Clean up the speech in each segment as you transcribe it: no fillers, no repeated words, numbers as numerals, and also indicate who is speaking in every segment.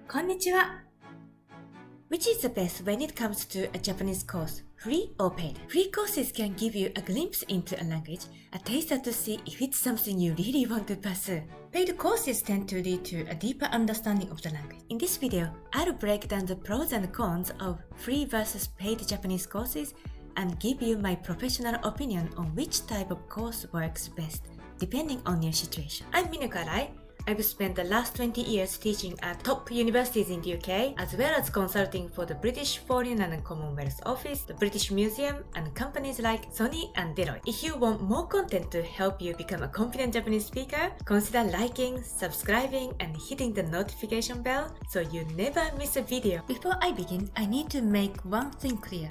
Speaker 1: Konnichiwa! Which is the best when it comes to a Japanese course, free or paid? Free courses can give you a glimpse into a language, a taster to see if it's something you really want to pursue. Paid courses tend to lead to a deeper understanding of the language. In this video, I'll break down the pros and cons of free versus paid Japanese courses and give you my professional opinion on which type of course works best, depending on your situation. I'm Mineko Arai. I've spent the last 20 years teaching at top universities in the UK, as well as consulting for the British Foreign and Commonwealth Office, the British Museum, and companies like Sony and Deloitte. If you want more content to help you become a confident Japanese speaker, consider liking, subscribing, and hitting the notification bell so you never miss a video. Before I begin, I need to make one thing clear.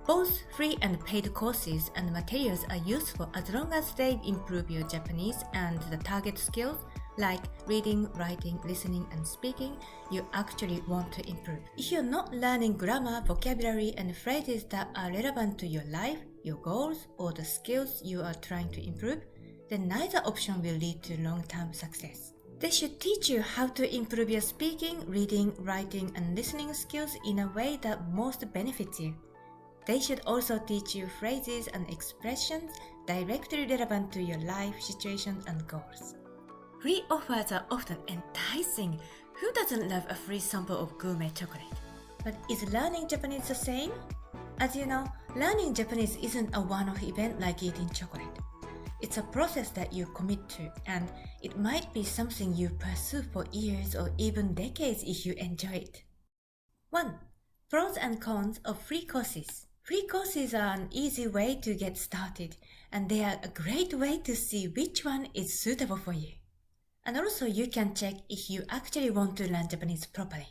Speaker 1: Both free and paid courses and materials are useful as long as they improve your Japanese and the target skills like reading, writing, listening, and speaking you actually want to improve. If you're not learning grammar, vocabulary, and phrases that are relevant to your life, your goals, or the skills you are trying to improve, then neither option will lead to long-term success. They should teach you how to improve your speaking, reading, writing, and listening skills in a way that most benefits you. They should also teach you phrases and expressions directly relevant to your life situation and goals. Free offers are often enticing. Who doesn't love a free sample of gourmet chocolate? But is learning Japanese the same? As you know, learning Japanese isn't a one-off event like eating chocolate. It's a process that you commit to, and it might be something you pursue for years or even decades if you enjoy it. 1. Pros and cons of free courses. Free courses are an easy way to get started, and they are a great way to see which one is suitable for you. And also you can check if you actually want to learn Japanese properly.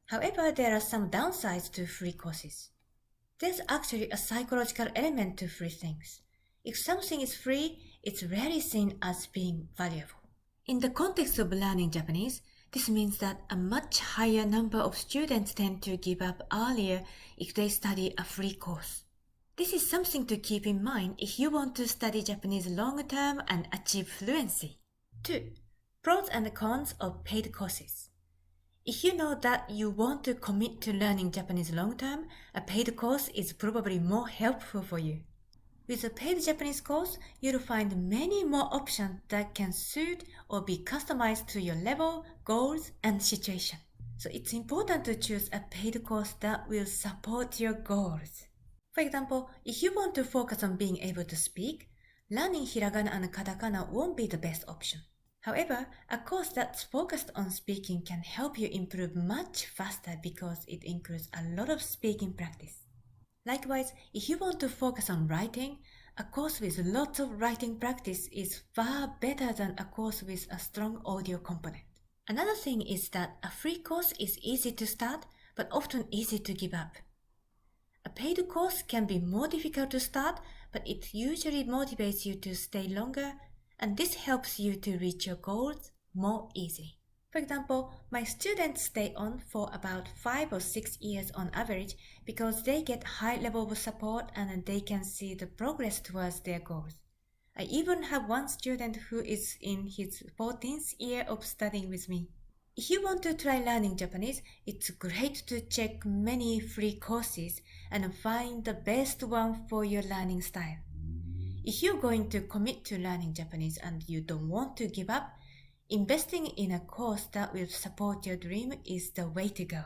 Speaker 1: However, there are some downsides to free courses. There's actually a psychological element to free things. If something is free, it's rarely seen as being valuable. In the context of learning Japanese, this means that a much higher number of students tend to give up earlier if they study a free course. This is something to keep in mind if you want to study Japanese long term and achieve fluency. 2. Pros and cons of paid courses. If you know that you want to commit to learning Japanese long term, a paid course is probably more helpful for you. With a paid Japanese course, you'll find many more options that can suit or be customized to your level, goals, and situation. So it's important to choose a paid course that will support your goals. For example, if you want to focus on being able to speak, learning hiragana and katakana won't be the best option. However, a course that's focused on speaking can help you improve much faster because it includes a lot of speaking practice. Likewise, if you want to focus on writing, a course with lots of writing practice is far better than a course with a strong audio component. Another thing is that a free course is easy to start, but often easy to give up. A paid course can be more difficult to start, but it usually motivates you to stay longer, and this helps you to reach your goals more easily. For example, my students stay on for about 5 or 6 years on average because they get high level of support and they can see the progress towards their goals. I even have one student who is in his 14th year of studying with me. If you want to try learning Japanese, it's great to check many free courses and find the best one for your learning style. If you're going to commit to learning Japanese and you don't want to give up, investing in a course that will support your dream is the way to go.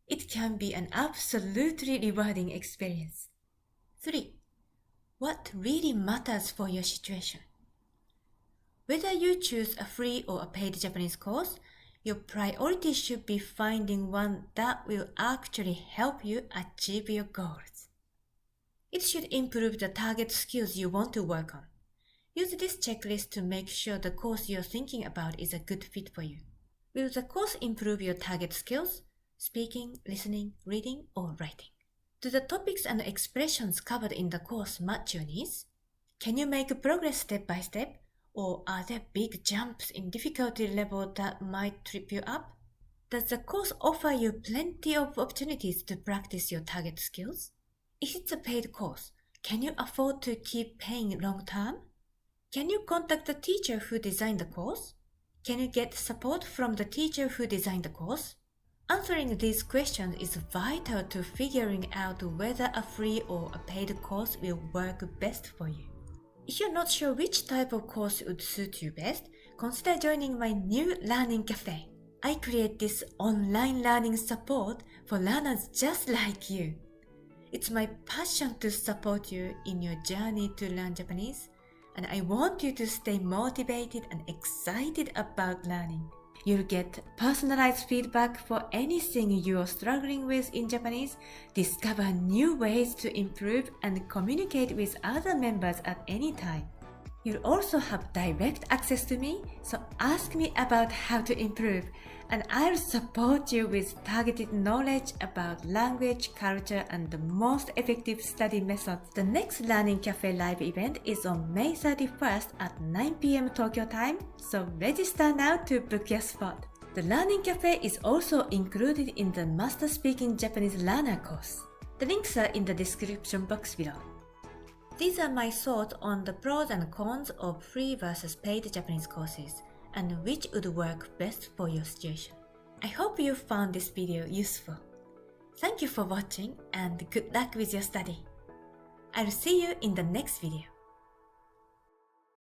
Speaker 1: It can be an absolutely rewarding experience. 3. What really matters for your situation? Whether you choose a free or a paid Japanese course, your priority should be finding one that will actually help you achieve your goals. It should improve the target skills you want to work on. Use this checklist to make sure the course you're thinking about is a good fit for you. Will the course improve your target skills? Speaking, listening, reading, or writing? Do the topics and expressions covered in the course match your needs? Can you make progress step by step? Or are there big jumps in difficulty level that might trip you up? Does the course offer you plenty of opportunities to practice your target skills? If it's a paid course, can you afford to keep paying long term? Can you contact the teacher who designed the course? Can you get support from the teacher who designed the course? Answering these questions is vital to figuring out whether a free or a paid course will work best for you. If you're not sure which type of course would suit you best, consider joining my new Learning Cafe. I create this online learning support for learners just like you. It's my passion to support you in your journey to learn Japanese, and I want you to stay motivated and excited about learning. You'll get personalized feedback for anything you're struggling with in Japanese, discover new ways to improve, and communicate with other members at any time. You'll also have direct access to me, so ask me about how to improve, and I'll support you with targeted knowledge about language, culture, and the most effective study methods. The next Learning Cafe live event is on May 31st at 9 p.m. Tokyo time, so register now to book your spot. The Learning Cafe is also included in the Master Speaking Japanese Learner course. The links are in the description box below. These are my thoughts on the pros and cons of free versus paid Japanese courses, and which would work best for your situation. I hope you found this video useful. Thank you for watching and good luck with your study. I'll see you in the next video.